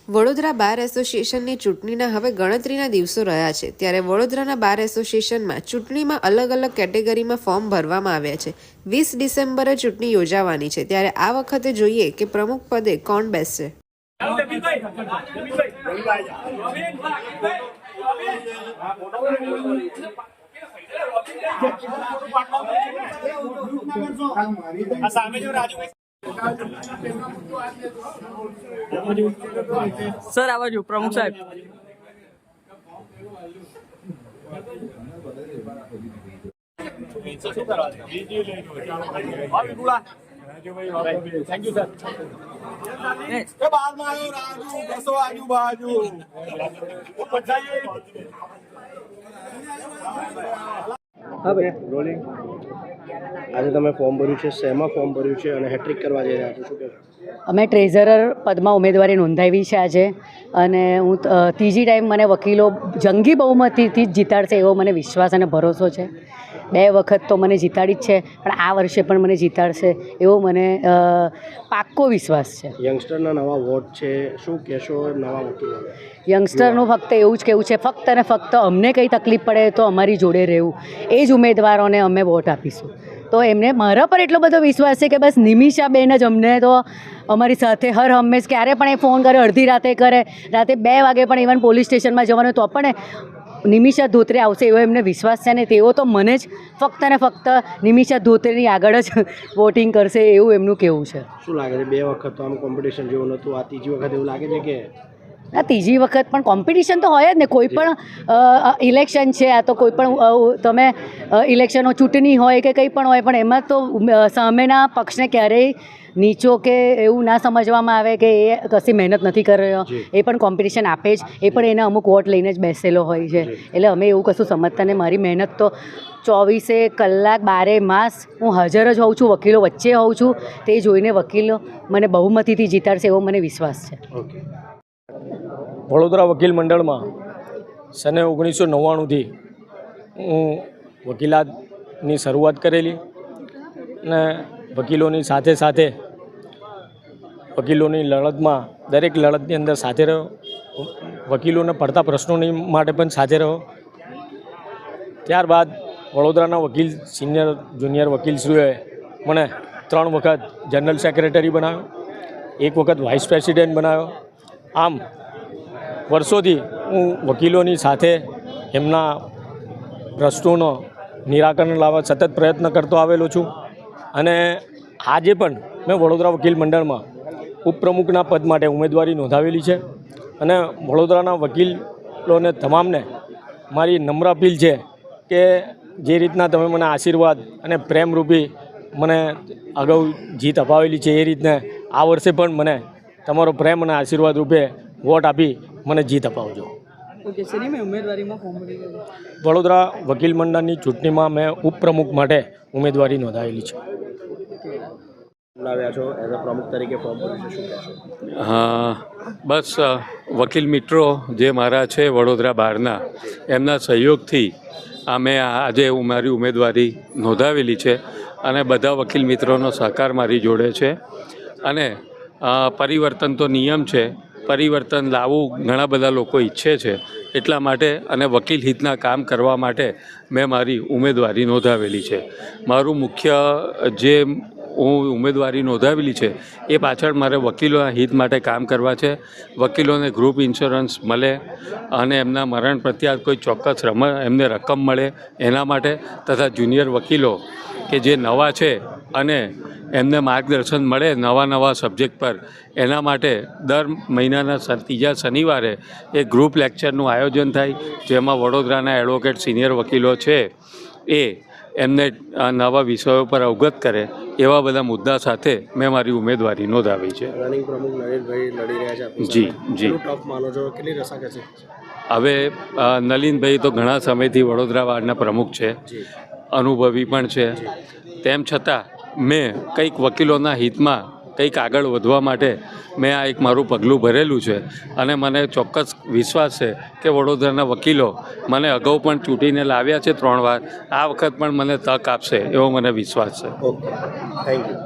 વડોદરા બાર એસોસિએશનની ચૂંટણીના હવે ગણતરીના દિવસો રહ્યા છે ત્યારે વડોદરાના બાર એસોસિએશનમાં ચૂંટણીમાં અલગ અલગ કેટેગરીમાં ફોર્મ ભરવામાં આવ્યા છે। 20 ડિસેમ્બરે ચૂંટણી યોજાવાની છે ત્યારે આ વખતે જોઈએ કે પ્રમુખ પદે કોણ બેસશે। सर आ बाजू प्रमुख साहब थैंक यू सर। बाद में आयो राजू बसो आजू बाजू हाँ भाई रोलिंग। आज તમે ફોર્મ ભર્યું છે, શેમાં ફોર્મ ભર્યું છે અને હેટ્રિક કરવા જઈ રહ્યા છો, શું કહેશો? અમે ટ્રેઝરર પદમાં ઉમેદવારી નોંધાવી છે આજે, અને હું ત્રીજી ટાઈમ મને વકીલો જંગી બહુમતીથી જ જીતાડશે એવો મને વિશ્વાસ અને ભરોસો છે। 2 વખત તો મને જીતાડી જ છે, પણ આ વર્ષે પણ મને જીતાડશે એવો મને પાક્કો વિશ્વાસ છે। યંગસ્ટરના નવા વોટ છે, શું કહેશો નવા વકીલોને? યંગસ્ટરનું ફક્ત એવું જ કહેવું છે, ફક્ત અને ફક્ત અમને કંઈ તકલીફ પડે તો અમારી જોડે રહેવું, એ જ ઉમેદવારોને અમે વોટ આપીશું। તો એમને મારા પર એટલો બધો વિશ્વાસ છે કે બસ નિમિષાબેન જ અમને તો અમારી સાથે હર હંમેશ ક્યારે પણ એ ફોન કરે, અડધી રાતે કરે, રાતે 2 વાગે પણ ઇવન પોલીસ સ્ટેશનમાં જવાનું તો પણ નિમિષા ધોત્રે આવશે એવો એમને વિશ્વાસ છે, ને તેઓ તો મને જ ફક્ત ને ફક્ત નિમિષા ધોત્રેની આગળ જ વોટિંગ કરશે એવું એમનું કહેવું છે। શું લાગે છે, 2 વખત તો આમ કોમ્પિટિશન જેવું નહોતું, આ ત્રીજી વખત એવું લાગે છે કે? આ ત્રીજી વખત પણ કોમ્પિટિશન તો હોય જ ને, કોઈ પણ ઇલેક્શન છે, આ તો કોઈ પણ તમે ઇલેક્શનો ચૂંટણી હોય કે કંઈ પણ હોય, પણ એમાં તો સામેના પક્ષને ક્યારેય નીચો કે એવું ના સમજવામાં આવે કે એ કશી મહેનત નથી કરી રહ્યો, એ પણ કોમ્પિટિશન આપે જ, એ પણ એને અમુક વોટ લઈને જ બેસેલો હોય છે। એટલે અમે એવું કશું સમજતા ને, મારી મહેનત તો 24 કલાક 12 માસ હું હાજર જ હોઉં છું, વકીલો વચ્ચે હોઉં છું, તે જોઈને વકીલો મને બહુમતીથી જીતાડશે એવો મને વિશ્વાસ છે। વડોદરા વકીલ મંડળમાં સને 1999થી હું વકીલાતની શરૂઆત કરેલી, અને વકીલોની સાથે સાથે વકીલોની લડતમાં દરેક લડતની અંદર સાથે રહ્યો, વકીલોને પડતા પ્રશ્નોની માટે પણ સાથે રહ્યો। ત્યારબાદ વડોદરાના વકીલ સિનિયર જુનિયર વકીલશ્રીઓએ મને 3 વખત જનરલ સેક્રેટરી બનાવ્યો, 1 વખત વાઇસ પ્રેસિડેન્ટ બનાવ્યો। આમ વર્ષોથી હું વકીલોની સાથે એમના પ્રશ્નોનો નિરાકરણ લાવવા સતત પ્રયત્ન કરતો આવેલો છું, અને આજે પણ મેં વડોદરા વકીલ મંડળમાં ઉપપ્રમુખના પદ માટે ઉમેદવારી નોંધાવેલી છે। અને વડોદરાના વકીલોને તમામને મારી નમ્ર અપીલ છે કે જે રીતના તમે મને આશીર્વાદ અને પ્રેમરૂપી મને અગાઉ જીત અપાવેલી છે, એ રીતના આ વર્ષે પણ મને તમારો પ્રેમ અને આશીર્વાદ રૂપે વોટ આપી મને જીત અપાવજો। વડોદરા વકીલ મંડળની ચૂંટણીમાં મેં ઉપપ્રમુખ માટે ઉમેદવારી નોંધાવેલી છે। લાવ્યા છો એઝ અ પ્રમુખ તરીકે ફોર્મ ભર્યું છે, શું કહેશો? હા, બસ વકીલ મિત્રો જે મારા છે વડોદરા બહારના, એમના સહયોગથી અમે આજે મારી ઉમેદવારી નોંધાવેલી છે, અને બધા વકીલ મિત્રોનો સહકાર મારી જોડે છે। અને પરિવર્તન તો નિયમ છે, પરિવર્તન લાવવું ઘણા બધા લોકો ઈચ્છે છે, એટલા માટે અને વકીલ હિતના કામ કરવા માટે મેં મારી ઉમેદવારી નોંધાવેલી છે। મારું મુખ્ય જે હું ઉમેદવારી નોંધાવેલી છે એ પાછળ મારે વકીલોના હિત માટે કામ કરવા છે। વકીલોને ગ્રુપ ઇન્સ્યોરન્સ મળે અને એમના મરણ પ્રત્યાત કોઈ ચોક્કસ એમને રકમ મળે એના માટે, તથા જુનિયર વકીલો કે જે નવા છે અને એમને માર્ગદર્શન મળે નવા સબ્જેક્ટ પર, એના માટે દર મહિનાના 3જા શનિવારે એક ગ્રુપ લેક્ચરનું આયોજન થાય, જેમાં વડોદરાના એડવોકેટ સિનિયર વકીલો છે એ એમને નવા વિષયો પર અવગત કરે, એવા બધા મુદ્દા સાથે મેં મારી ઉમેદવારી નોંધાવી છે। રનિંગ પ્રમુખ નલિનભાઈ લડી રહ્યા છે, જી જી। ટફ માનો છો, કેટલી રસાકસ છે? હવે નલિનભાઈ તો ઘણા સમયથી વડોદરા વાડના પ્રમુખ છે, અનુભવી પણ છે, તેમ છતાં મેં કંઈક વકીલોના હિતમાં કંઈક આગળ વધવા માટે મેં આ એક મારું પગલું ભરેલું છે, અને મને ચોક્કસ વિશ્વાસ છે કે વડોદરાના વકીલો મને અગાઉ પણ ચૂંટીને લાવ્યા છે 3 વાર, આ વખત પણ મને તક આપશે એવો મને વિશ્વાસ છે। Okay, thank you.